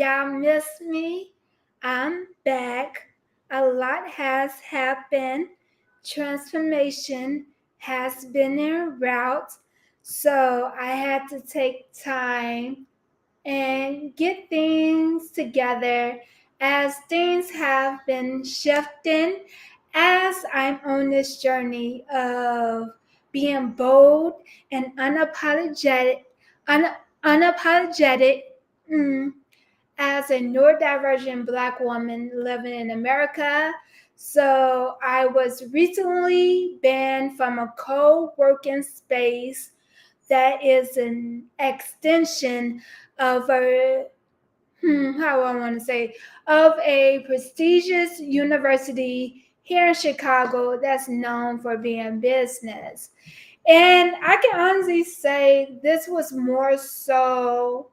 y'all missed me? I'm back. A lot has happened. Transformation has been en route. So I had to take time and get things together as things have been shifting as I'm on this journey of being bold and un- unapologetic mm, as a neurodivergent Black woman living in America. So I was recently banned from a co-working space that is an extension of how I want to say, of a prestigious university here in Chicago that's known for being business. And I can honestly say this was more so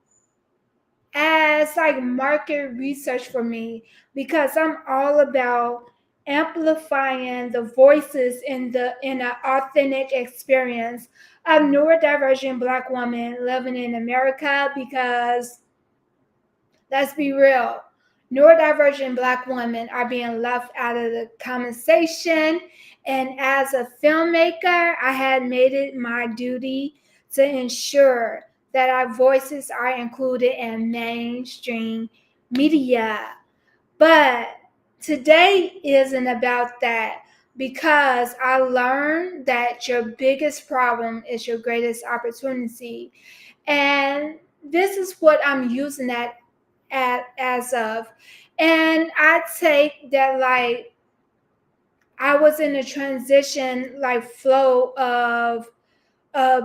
as like market research for me because I'm all about amplifying the voices in an authentic experience of neurodivergent Black women living in America because let's be real, neurodivergent Black women are being left out of the conversation. And as a filmmaker, I had made it my duty to ensure that our voices are included in mainstream media. But today isn't about that because I learned that your biggest problem is your greatest opportunity. And this is what I'm using that as of. And I take that like I was in a transition like flow of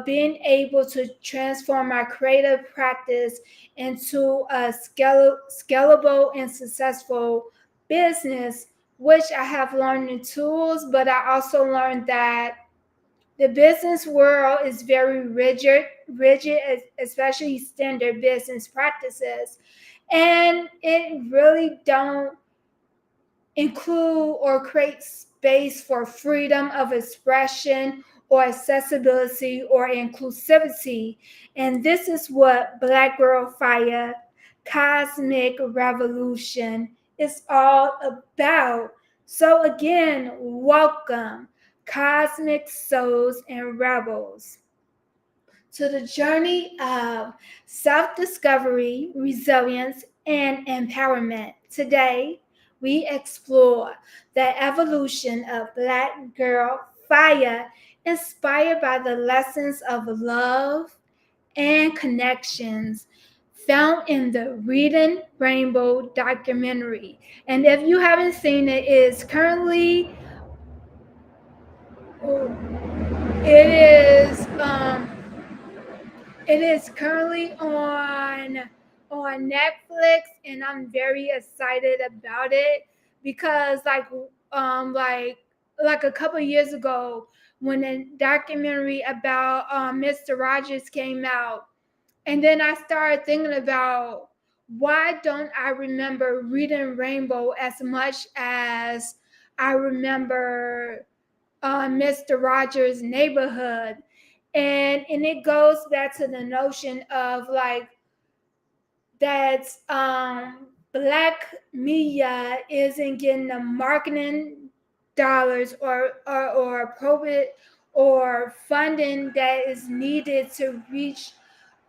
being able to transform my creative practice into a scalable and successful business, which I have learned the tools, but I also learned that the business world is very rigid, especially standard business practices, and it really don't include or create space for freedom of expression or accessibility or inclusivity. And this is what Blaq Gurl Fya Cosmic Revolution is all about. So again, welcome, cosmic souls and rebels, to the journey of self-discovery, resilience, and empowerment. Today, we explore the evolution of Blaq Gurl Fya, inspired by the lessons of love and connections found in the Reading Rainbow documentary. And if you haven't seen it, it is it is currently on Netflix, and I'm very excited about it because like a couple years ago when a documentary about Mr. Rogers came out, and then I started thinking about why don't I remember Reading Rainbow as much as I remember Mr. Rogers' Neighborhood. And it goes back to the notion of like that Black media isn't getting the marketing dollars or appropriate or funding that is needed to reach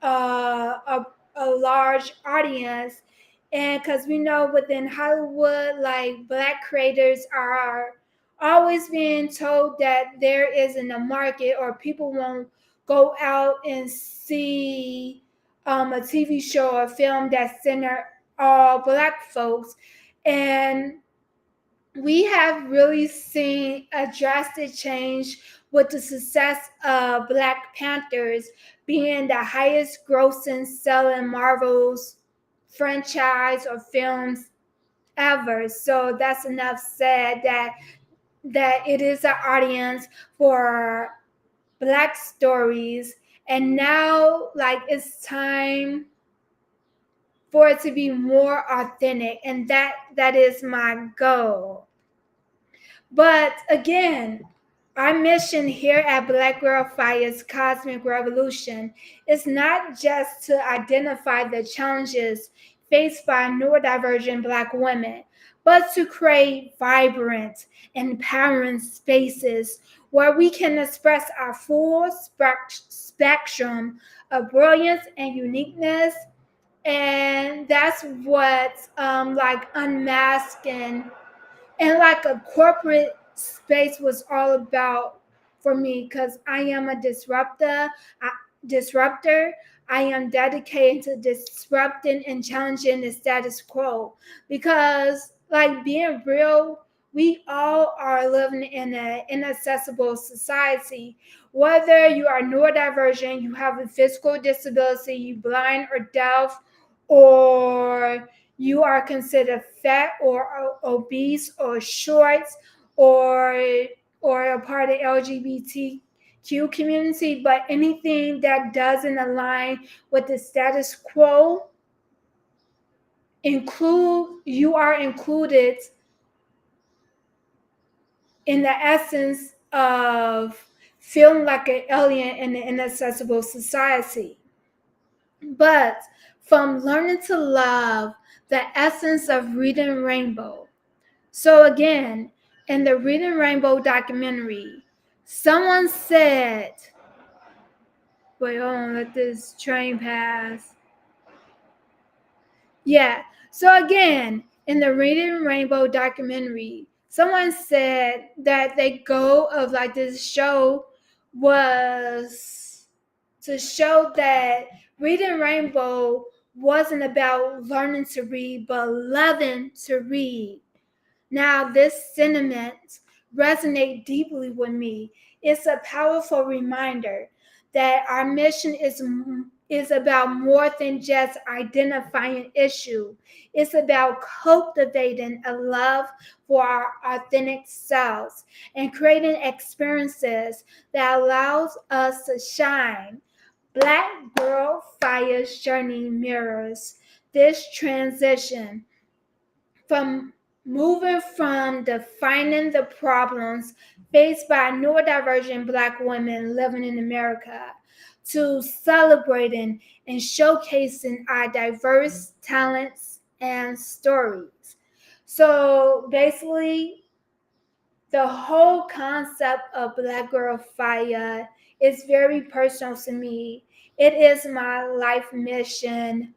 a large audience. And because we know within Hollywood, like Black creators are always being told that there isn't a market or people won't go out and see a TV show or film that's centered all Black folks. And we have really seen a drastic change with the success of Black Panthers being the highest grossing selling Marvel's franchise or films ever. So that's enough said that it is an audience for Black stories. And now like it's time for it to be more authentic, and that is my goal. But again, our mission here at Blaq Gurl Fya's Cosmic Revolution is not just to identify the challenges faced by neurodivergent Black women, but to create vibrant, empowering spaces where we can express our full spectrum of brilliance and uniqueness. And that's what like unmasking and like a corporate space was all about for me, because I am a disruptor. I am dedicated to disrupting and challenging the status quo, because like being real, we all are living in an inaccessible society. Whether you are neurodivergent, you have a physical disability, you blind or deaf, or you are considered fat or obese or short, or a part of LGBTQ community, but anything that doesn't align with the status quo, you are included in the essence of feeling like an alien in an inaccessible society. But from learning to love the essence of reading Rainbow. So again, in the Reading Rainbow documentary, someone said, wait, hold on, let this train pass. Yeah. So again, in the Reading Rainbow documentary, someone said that the goal of like this show was to show that Reading Rainbow wasn't about learning to read, but loving to read. Now, this sentiment resonates deeply with me. It's a powerful reminder that our mission is about more than just identifying an issue. It's about cultivating a love for our authentic selves and creating experiences that allows us to shine. Blaq Gurl Fya's journey mirrors this transition from moving from defining the problems faced by neurodivergent Black women living in America to celebrating and showcasing our diverse talents and stories. So basically, the whole concept of Blaq Gurl Fya is very personal to me. It is my life mission.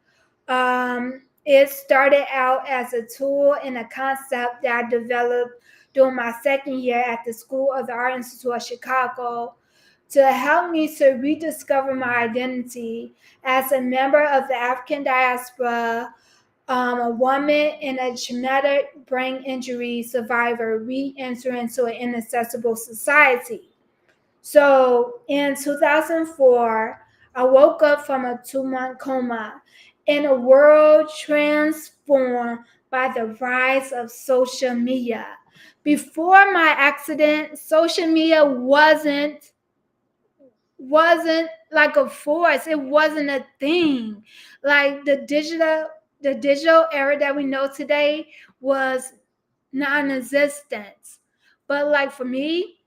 It started out as a tool and a concept that I developed during my second year at the School of the Art Institute of Chicago to help me to rediscover my identity as a member of the African diaspora, a woman and a traumatic brain injury survivor re-enter into an inaccessible society. So in 2004, I woke up from a 2-month coma in a world transformed by the rise of social media. Before my accident, social media wasn't like a force. It wasn't a thing. Like the digital era that we know today was non-existent. But like for me,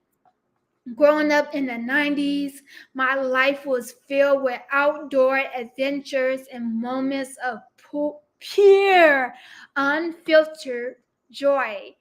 growing up in the 90s, my life was filled with outdoor adventures and moments of pure, unfiltered joy.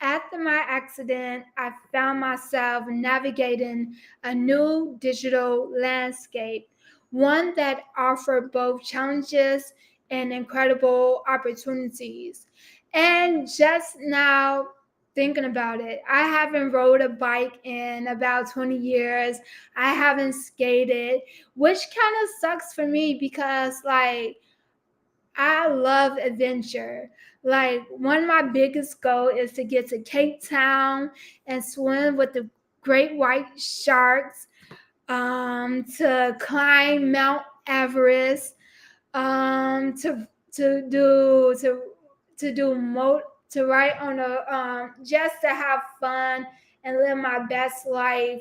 After my accident, I found myself navigating a new digital landscape, one that offered both challenges and incredible opportunities. And just now, thinking about it, I haven't rode a bike in about 20 years. I haven't skated, which kind of sucks for me because, like, I love adventure. Like one of my biggest goals is to get to Cape Town and swim with the great white sharks, to climb Mount Everest, to ride on a just to have fun and live my best life.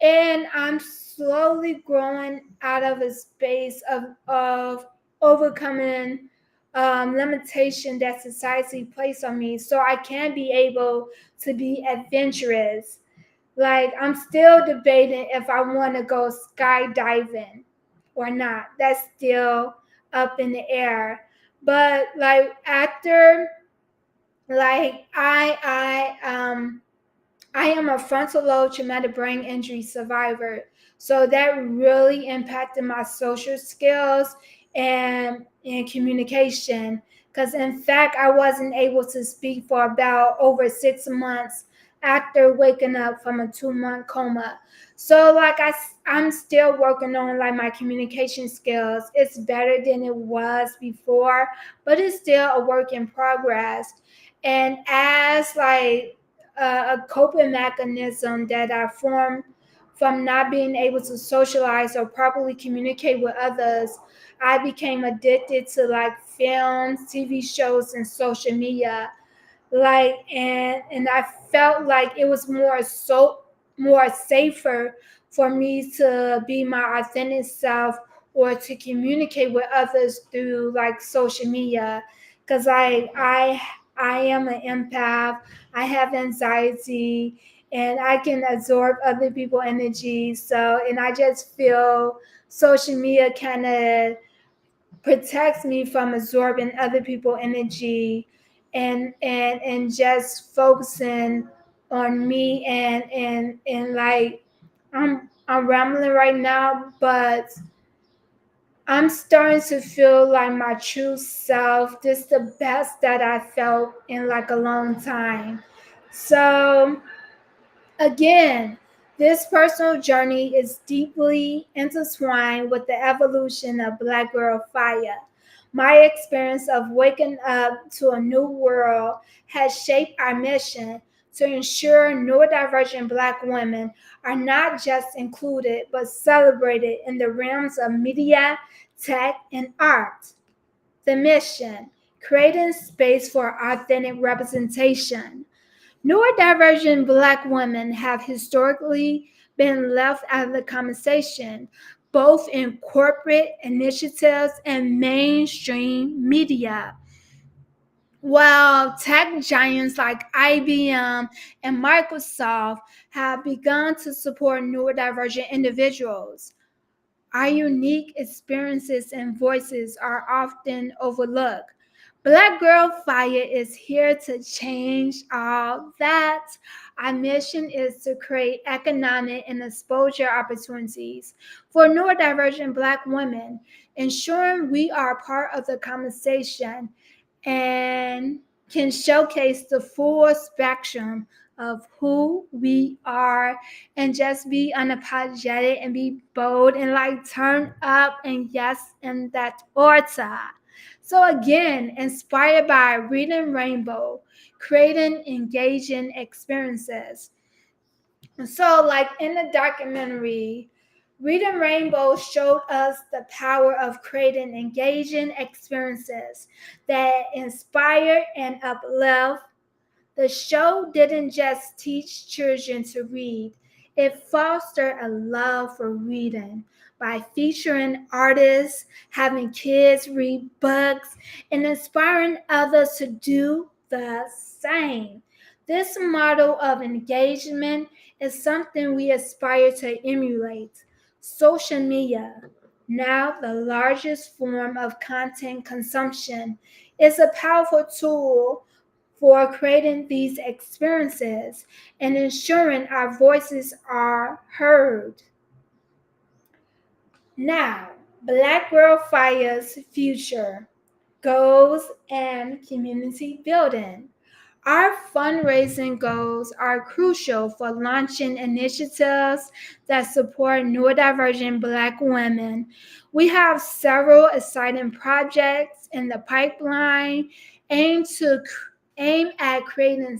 And I'm slowly growing out of a space of overcoming limitation that society placed on me, so I can be able to be adventurous. Like I'm still debating if I want to go skydiving or not. That's still up in the air. But like after, like I am a frontal lobe traumatic brain injury survivor. So that really impacted my social skills and communication. Because in fact, I wasn't able to speak for about over 6 months after waking up from a 2 month coma. So like I'm still working on like my communication skills. It's better than it was before, but it's still a work in progress. And as like a coping mechanism that I formed from not being able to socialize or properly communicate with others, I became addicted to like films, TV shows, and social media. Like and I felt like it was more safer for me to be my authentic self or to communicate with others through like social media, because I am an empath. I have anxiety and I can absorb other people's energy. So and I just feel social media kind of protects me from absorbing other people's energy and just focusing on me and like I'm rambling right now, but I'm starting to feel like my true self. This is the best that I felt in like a long time. So again, this personal journey is deeply intertwined with the evolution of Blaq Gurl Fya. My experience of waking up to a new world has shaped our mission to ensure neurodivergent Black women are not just included but celebrated in the realms of media, tech, and art. The mission: creating space for authentic representation. Neurodivergent Black women have historically been left out of the conversation, both in corporate initiatives and mainstream media. While tech giants like IBM and Microsoft have begun to support neurodivergent individuals, our unique experiences and voices are often overlooked. Blaq Gurl Fya is here to change all that. Our mission is to create economic and exposure opportunities for neurodivergent Black women, ensuring we are part of the conversation and can showcase the full spectrum of who we are and just be unapologetic and be bold and like turn up and yes in that order. So again, inspired by Reading Rainbow, creating engaging experiences. So like in the documentary, Reading Rainbow showed us the power of creating engaging experiences that inspire and uplift. The show didn't just teach children to read, it fostered a love for reading by featuring artists, having kids read books, and inspiring others to do the same. This model of engagement is something we aspire to emulate. Social media, now the largest form of content consumption, is a powerful tool for creating these experiences and ensuring our voices are heard. Now, Blaq Gurl Fya's future, goals, and community building. Our fundraising goals are crucial for launching initiatives that support neurodivergent Black women. We have several exciting projects in the pipeline aimed to aim at creating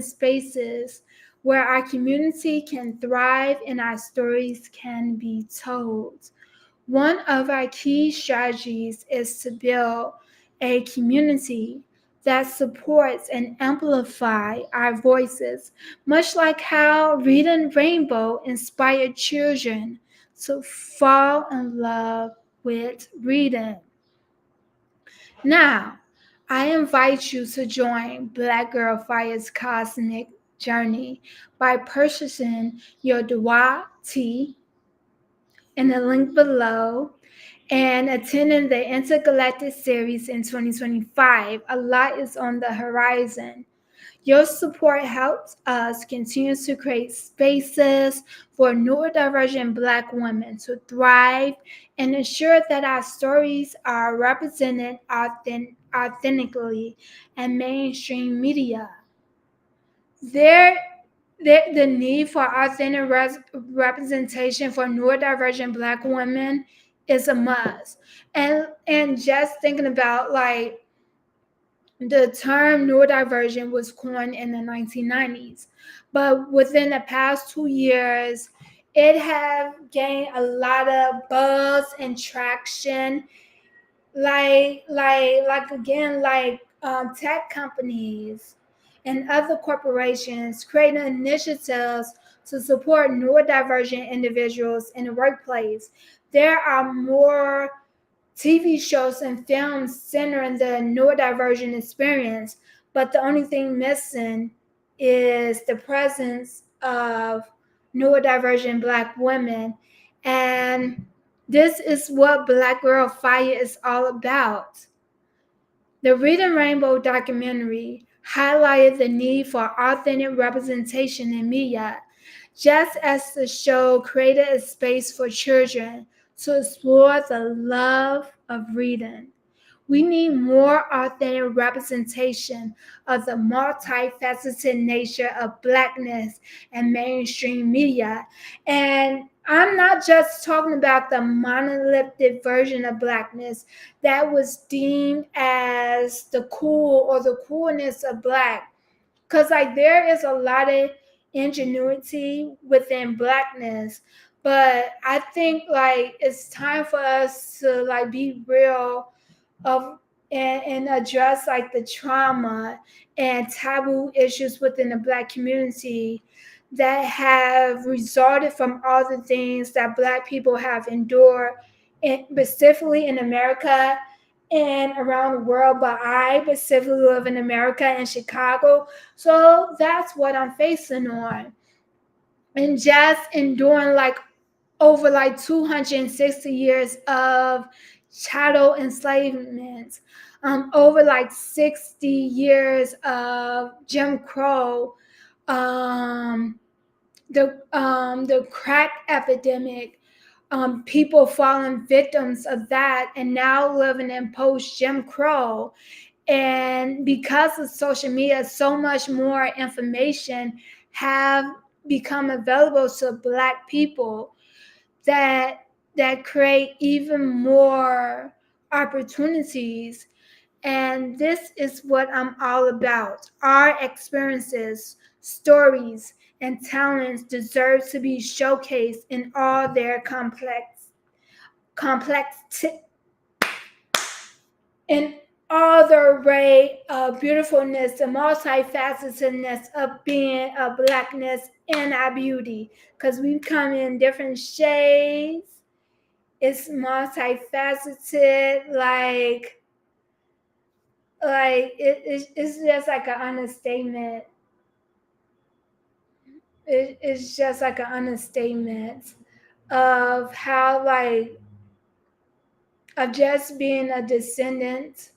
spaces where our community can thrive and our stories can be told. One of our key strategies is to build a community that supports and amplifies our voices, much like how Reading Rainbow inspired children to fall in love with reading. Now, I invite you to join Blaq Gurl Fya's cosmic journey by purchasing your Dwa tea in the link below and attending the Intergalactic Series in 2025. A lot is on the horizon. Your support helps us continue to create spaces for neurodivergent Black women to thrive and ensure that our stories are represented authentically in mainstream media. There, the need for authentic representation for neurodivergent Black women is a must. And just thinking about like the term neurodivergent was coined in the 1990s, but within the past 2 years, it have gained a lot of buzz and traction. Tech companies and other corporations creating initiatives to support neurodivergent individuals in the workplace. There are more TV shows and films centering the neurodivergent experience, but the only thing missing is the presence of neurodivergent Black women. And this is what Blaq Gurl Fya is all about. The Reading Rainbow documentary highlighted the need for authentic representation in media, just as the show created a space for children to explore the love of reading. We need more authentic representation of the multifaceted nature of Blackness in mainstream media. And I'm not just talking about the monolithic version of Blackness that was deemed as the cool or the coolness of Black. Because like there is a lot of ingenuity within Blackness, but I think like it's time for us to like be real of and address like the trauma and taboo issues within the Black community that have resulted from all the things that Black people have endured, specifically in America and around the world. But I specifically live in America in Chicago, so that's what I'm facing on. And just enduring like over like 260 years of chattel enslavement, over like 60 years of Jim Crow, the crack epidemic, people falling victims of that, and now living in post Jim Crow. And because of social media, so much more information have become available to Black people that create even more opportunities. And this is what I'm all about. Our experiences, stories, and talents deserve to be showcased in all their complex in all the array of beautifulness, the multifacetedness of being a Blackness and our beauty, because we come in different shades. It's multifaceted, it's just like an understatement. It's just like an understatement of how of just being a descendant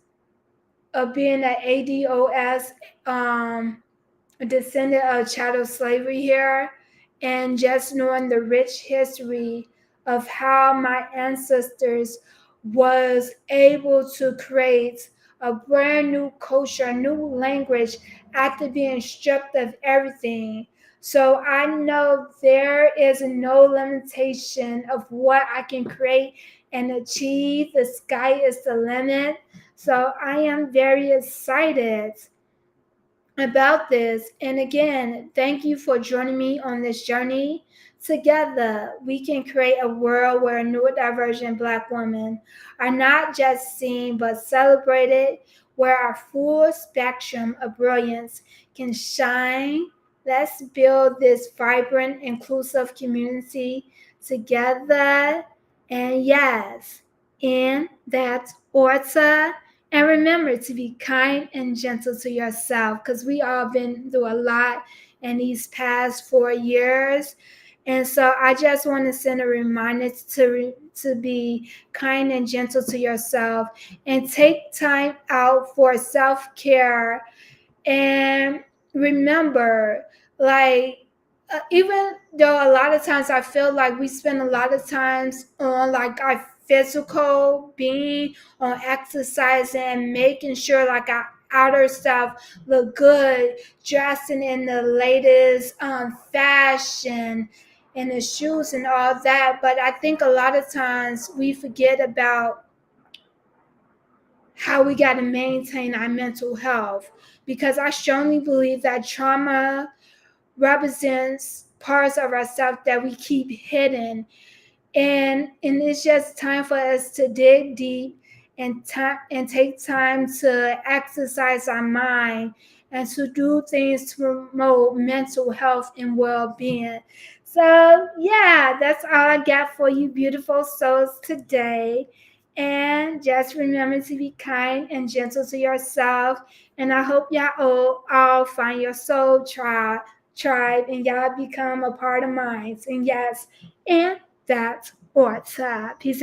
of being an ADOS, a descendant of chattel slavery here, and just knowing the rich history of how my ancestors was able to create a brand new culture, a new language after being stripped of everything. So I know there is no limitation of what I can create and achieve. The sky is the limit. So I am very excited about this. And again, thank you for joining me on this journey. Together, we can create a world where neurodivergent Black women are not just seen but celebrated, where our full spectrum of brilliance can shine. Let's build this vibrant, inclusive community together. And yes, in that order. And remember to be kind and gentle to yourself, because we all been through a lot in these past 4 years. And so I just want to send a reminder to be kind and gentle to yourself, and take time out for self-care. And remember, like, even though a lot of times I feel like we spend a lot of times on like our physical being, on exercising and making sure like our outer stuff look good, dressing in the latest fashion and the shoes and all that. But I think a lot of times we forget about how we got to maintain our mental health, because I strongly believe that trauma represents parts of ourselves that we keep hidden. And it's just time for us to dig deep and take time to exercise our mind and to do things to promote mental health and well-being. So yeah, that's all I got for you beautiful souls today. And just remember to be kind and gentle to yourself. And I hope y'all all find your soul tribe and y'all become a part of mine. And yes, and that's what's up. Peace